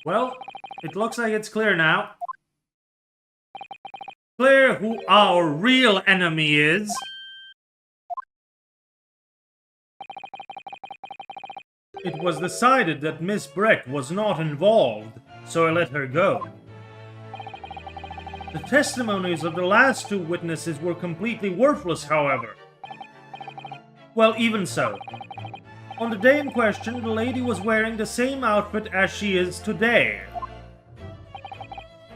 Well, it looks like it's clear now. Clear who our real enemy is. It was decided that Miss Brett was not involved, so I let her go. The testimonies of the last two witnesses were completely worthless, however. Well, even so. On the day in question, the lady was wearing the same outfit as she is today.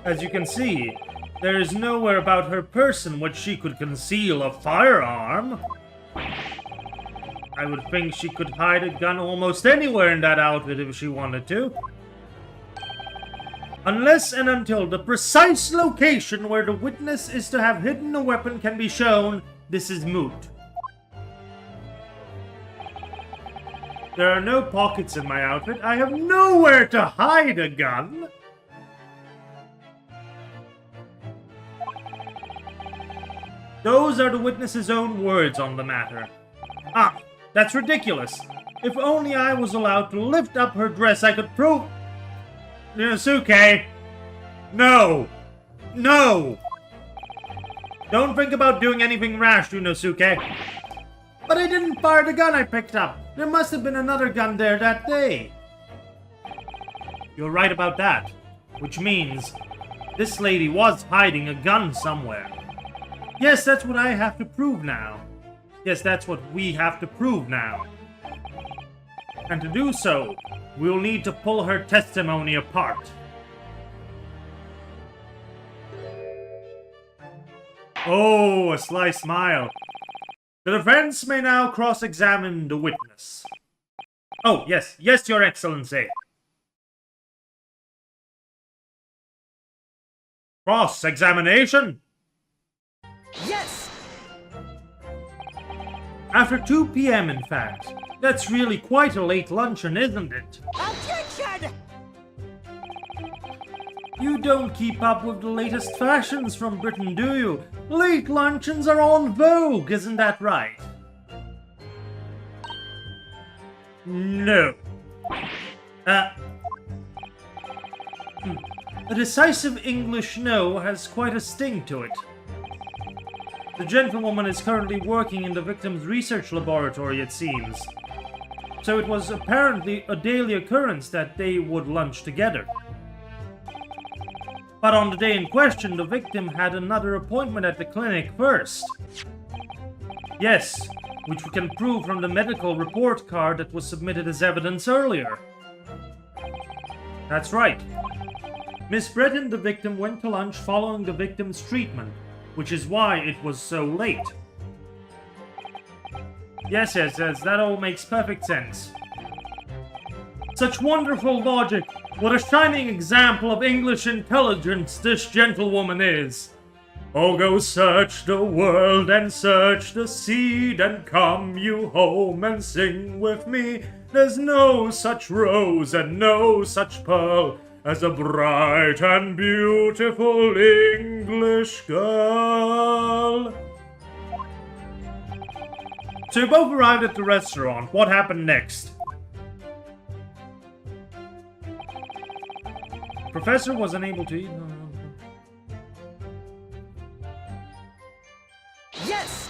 As you can see, there is nowhere about her person which she could conceal a firearm. I would think she could hide a gun almost anywhere in that outfit if she wanted to. Unless and until the precise location where the witness is to have hidden a weapon can be shown, this is moot. There are no pockets in my outfit. I have nowhere to hide a gun. Those are the witness's own words on the matter. Ah, that's ridiculous. If only I was allowed to lift up her dress, I could prove... Yunosuke! No! No! Don't think about doing anything rash, Yunosuke. But I didn't fire the gun I picked up. There must have been another gun there that day. You're right about that. Which means this lady was hiding a gun somewhere. Yes, that's what I have to prove now. Yes, that's what we have to prove now. And to do so, we'll need to pull her testimony apart. Oh, a sly smile. The defense may now cross-examine the witness. Oh, yes, yes, Your Excellency. Cross-examination? Yes! After 2 p.m., in fact. That's really quite a late luncheon, isn't it? Objection! You don't keep up with the latest fashions from Britain, do you? Late luncheons are en vogue, isn't that right? No. A decisive English no has quite a sting to it. The gentlewoman is currently working in the victim's research laboratory, it seems. So it was apparently a daily occurrence that they would lunch together. But on the day in question, the victim had another appointment at the clinic first. Yes, which we can prove from the medical report card that was submitted as evidence earlier. That's right. Miss Brett and the victim went to lunch following the victim's treatment, which is why it was so late. Yes, that all makes perfect sense. Such wonderful logic! What a shining example of English intelligence this gentlewoman is! Oh, go search the world and search the sea, then come you home and sing with me. There's no such rose and no such pearl as a bright and beautiful English girl. So you both arrived at the restaurant. What happened next? Professor was unable to eat. Yes!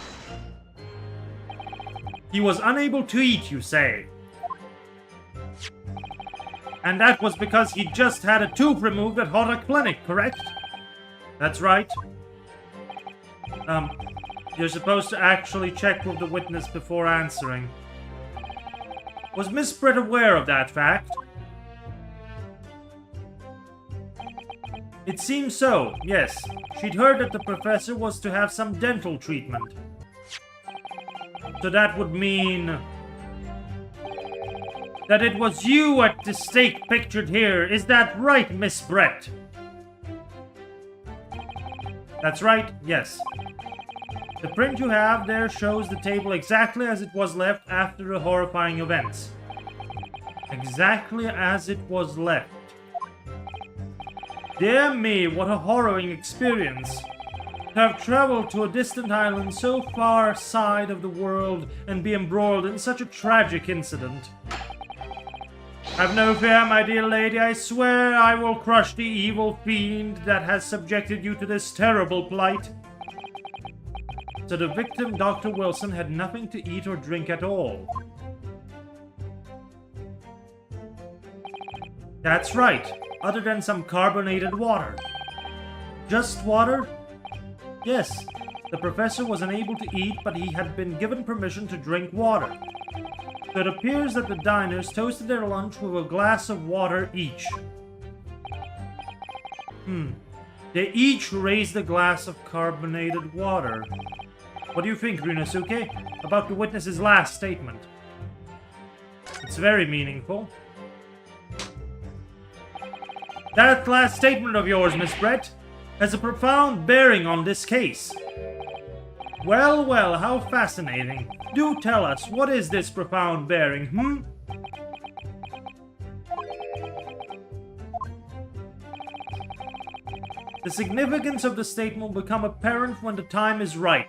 He was unable to eat, you say? And that was because he just had a tooth removed at Hora Clinic, correct? That's right. You're supposed to actually check with the witness before answering. Was Miss Britt aware of that fact? It seems so, yes. She'd heard that the professor was to have some dental treatment. So that would mean that it was you at the stake pictured here. Is that right, Miss Brett? That's right, yes. The print you have there shows the table exactly as it was left after the horrifying events. Exactly as it was left. Dear me, what a harrowing experience. To have traveled to a distant island so far side of the world and be embroiled in such a tragic incident. Have no fear, my dear lady. I swear I will crush the evil fiend that has subjected you to this terrible plight. So the victim, Dr. Wilson, had nothing to eat or drink at all. That's right, other than some carbonated water. Just water? Yes, the professor was unable to eat, but he had been given permission to drink water. So it appears that the diners toasted their lunch with a glass of water each. They each raised a glass of carbonated water. What do you think, Ryunosuke, about the witness's last statement? It's very meaningful. That last statement of yours, Miss Brett, has a profound bearing on this case. Well, well, how fascinating. Do tell us, what is this profound bearing, The significance of the statement will become apparent when the time is right.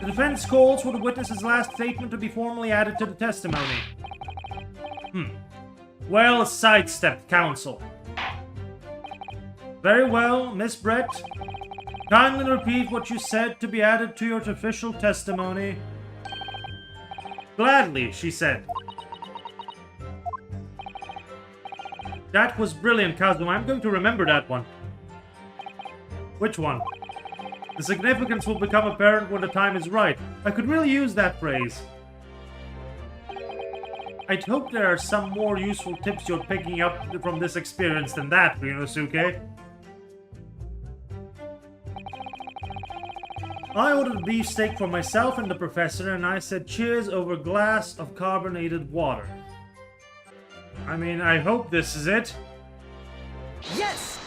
The defense calls for the witness's last statement to be formally added to the testimony. Well sidestepped, counsel. Very well, Miss Brett. Kindly repeat what you said to be added to your official testimony. Gladly, she said. That was brilliant, Kazuma. I'm going to remember that one. Which one? The significance will become apparent when the time is right. I could really use that phrase. I'd hope there are some more useful tips you're picking up from this experience than that, Ryunosuke. I ordered a beefsteak for myself and the professor, and I said cheers over a glass of carbonated water. I mean, I hope this is it. Yes!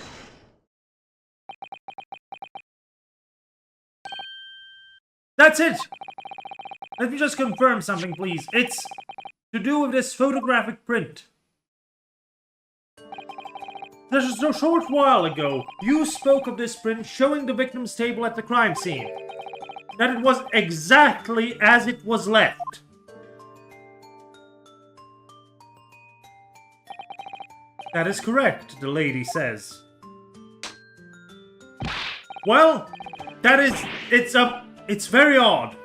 That's it! Let me just confirm something, please. It's to do with this photographic print. Just a short while ago, you spoke of this print showing the victim's table at the crime scene. That it was exactly as it was left. That is correct, the lady says. Well, it's very odd.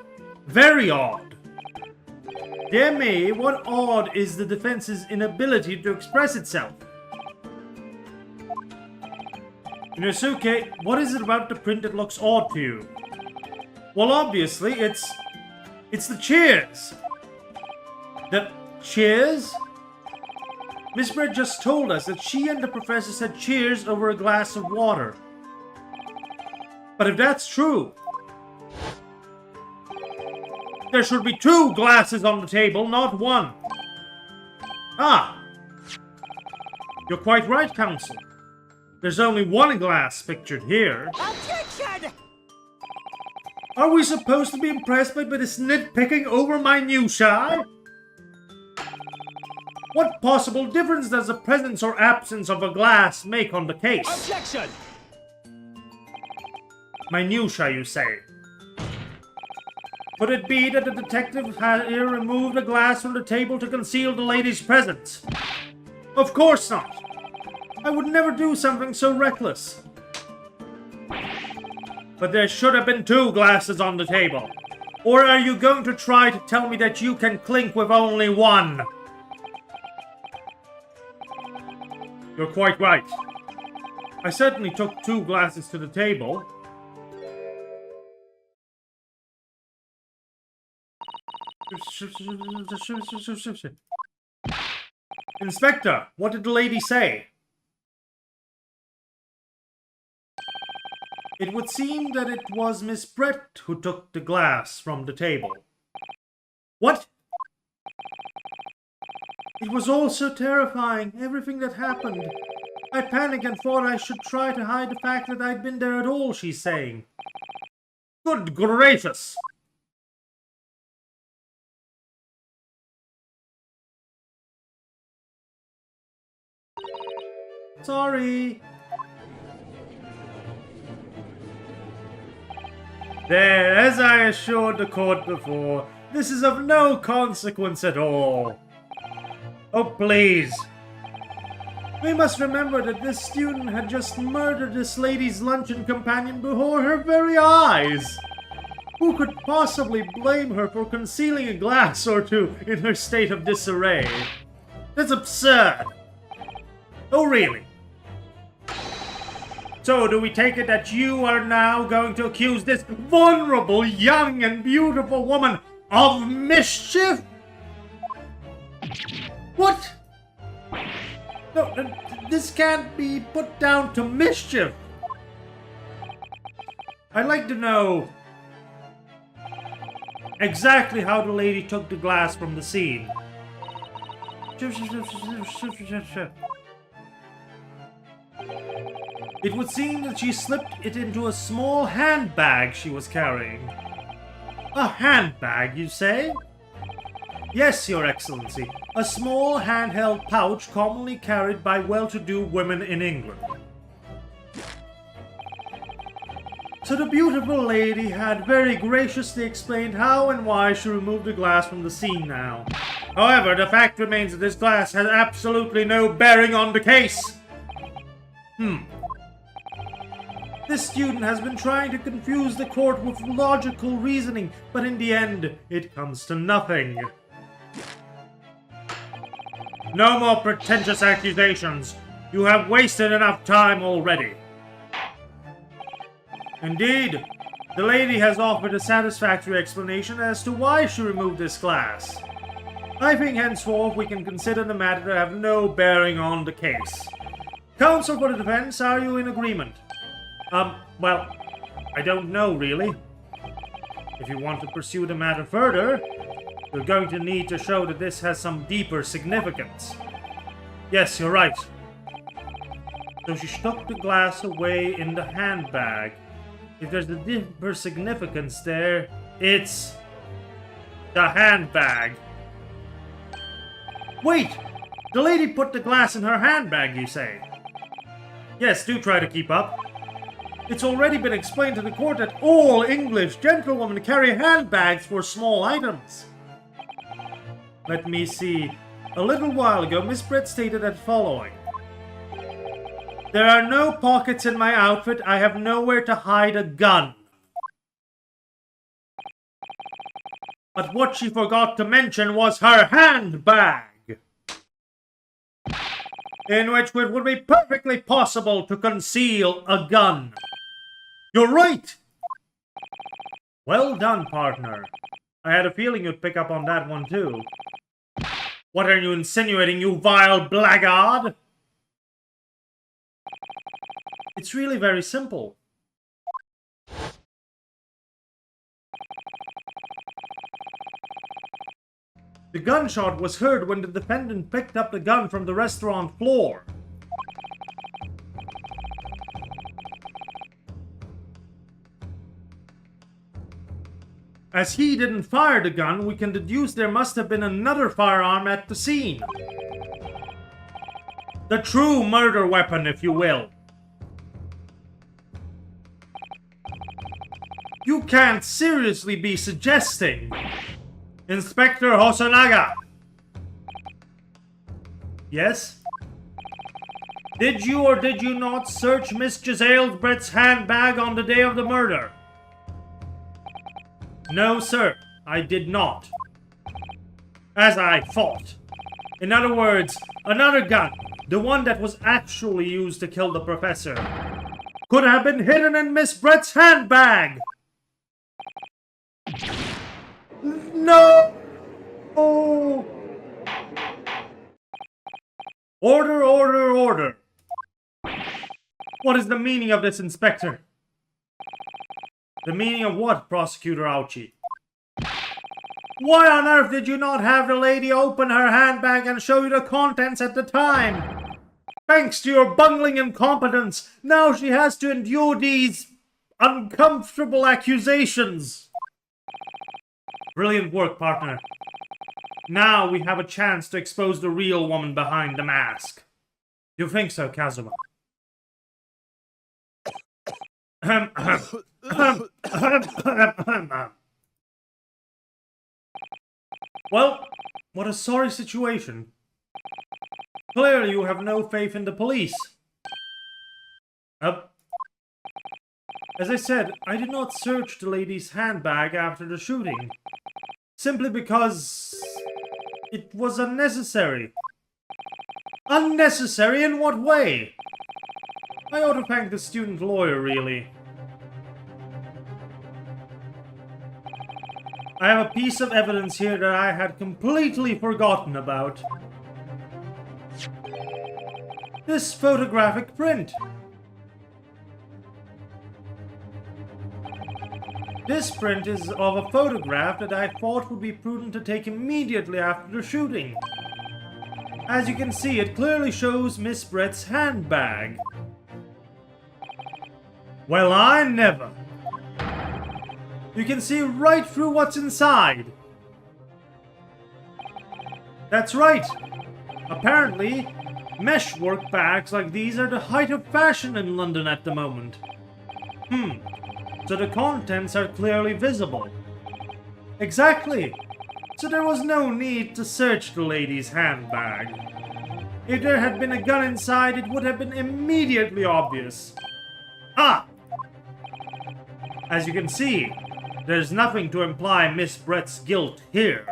Very odd. Dear me, what odd is the defense's inability to express itself? Ryunosuke, what is it about the print that looks odd to you? Well, obviously, it's the cheers. The cheers? Miss Brett just told us that she and the professor said cheers over a glass of water. But if that's true, there should be 2 glasses on the table, not 1. Ah! You're quite right, counsel. There's only 1 glass pictured here. Objection! Are we supposed to be impressed by this nitpicking over minutiae? What possible difference does the presence or absence of a glass make on the case? Objection! Minutiae, you say? Could it be that the detective had here removed a glass from the table to conceal the lady's presence? Of course not. I would never do something so reckless. But there should have been 2 glasses on the table. Or are you going to try to tell me that you can clink with only 1? You're quite right. I certainly took 2 glasses to the table. Inspector, what did the lady say? It would seem that it was Miss Brett who took the glass from the table. What? It was all so terrifying, everything that happened. I panicked and thought I should try to hide the fact that I'd been there at all, she's saying. Good gracious! Sorry. There, as I assured the court before, this is of no consequence at all. Oh, please. We must remember that this student had just murdered this lady's luncheon companion before her very eyes. Who could possibly blame her for concealing a glass or two in her state of disarray? That's absurd. Oh, really? So, do we take it that you are now going to accuse this vulnerable, young, and beautiful woman of mischief? What? No, this can't be put down to mischief. I'd like to know exactly how the lady took the glass from the scene. It would seem that she slipped it into a small handbag she was carrying. A handbag, you say? Yes, Your Excellency. A small handheld pouch commonly carried by well-to-do women in England. So the beautiful lady had very graciously explained how and why she removed the glass from the scene now. However, the fact remains that this glass has absolutely no bearing on the case. This student has been trying to confuse the court with logical reasoning, but in the end, it comes to nothing. No more pretentious accusations. You have wasted enough time already. Indeed, the lady has offered a satisfactory explanation as to why she removed this glass. I think henceforth we can consider the matter to have no bearing on the case. Counsel for the defense, are you in agreement? Well, I don't know, really. If you want to pursue the matter further, you're going to need to show that this has some deeper significance. Yes, you're right. So she stuck the glass away in the handbag. If there's a deeper significance there, it's the handbag. Wait! The lady put the glass in her handbag, you say? Yes, do try to keep up. It's already been explained to the court that all English gentlewomen carry handbags for small items. Let me see. A little while ago, Miss Brett stated the following. There are no pockets in my outfit. I have nowhere to hide a gun. But what she forgot to mention was her handbag, in which it would be perfectly possible to conceal a gun. You're right! Well done, partner. I had a feeling you'd pick up on that one, too. What are you insinuating, you vile blackguard? It's really very simple. The gunshot was heard when the defendant picked up the gun from the restaurant floor. As he didn't fire the gun, we can deduce there must have been another firearm at the scene. The true murder weapon, if you will. You can't seriously be suggesting, Inspector Hosonaga. Yes? Did you or did you not search Miss Giselle Brett's handbag on the day of the murder? No, sir, I did not. As I thought. In other words, another gun, the one that was actually used to kill the professor, could have been hidden in Miss Brett's handbag. No! Oh. Order, order, order. What is the meaning of this, Inspector? The meaning of what, Prosecutor Ouchie? Why on earth did you not have the lady open her handbag and show you the contents at the time? Thanks to your bungling incompetence, now she has to endure these uncomfortable accusations. Brilliant work, partner. Now we have a chance to expose the real woman behind the mask. You think so, Kazuma? Well, what a sorry situation. Clearly you have no faith in the police. As I said, I did not search the lady's handbag after the shooting. Simply because it was unnecessary. Unnecessary in what way? I ought to thank the student lawyer, really. I have a piece of evidence here that I had completely forgotten about. This photographic print. This print is of a photograph that I thought would be prudent to take immediately after the shooting. As you can see, it clearly shows Miss Brett's handbag. Well, I never. You can see right through what's inside. That's right. Apparently, meshwork bags like these are the height of fashion in London at the moment. So the contents are clearly visible. Exactly. So there was no need to search the lady's handbag. If there had been a gun inside, it would have been immediately obvious. Ah! As you can see, there's nothing to imply Miss Brett's guilt here.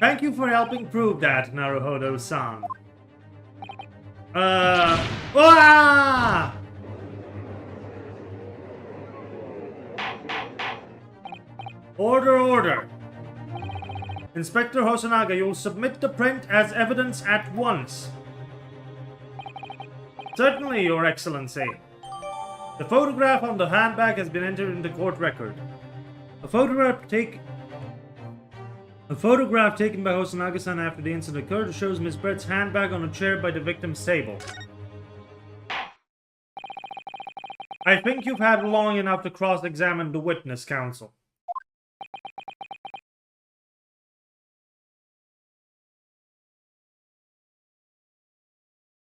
Thank you for helping prove that, Naruhodo-san. Ah! Order. Inspector Hosonaga, you'll submit the print as evidence at once. Certainly, Your Excellency. The photograph on the handbag has been entered into court record. A photograph taken by Hosonaga-san after the incident occurred shows Miss Brett's handbag on a chair by the victim's table. I think you've had long enough to cross-examine the witness, counsel.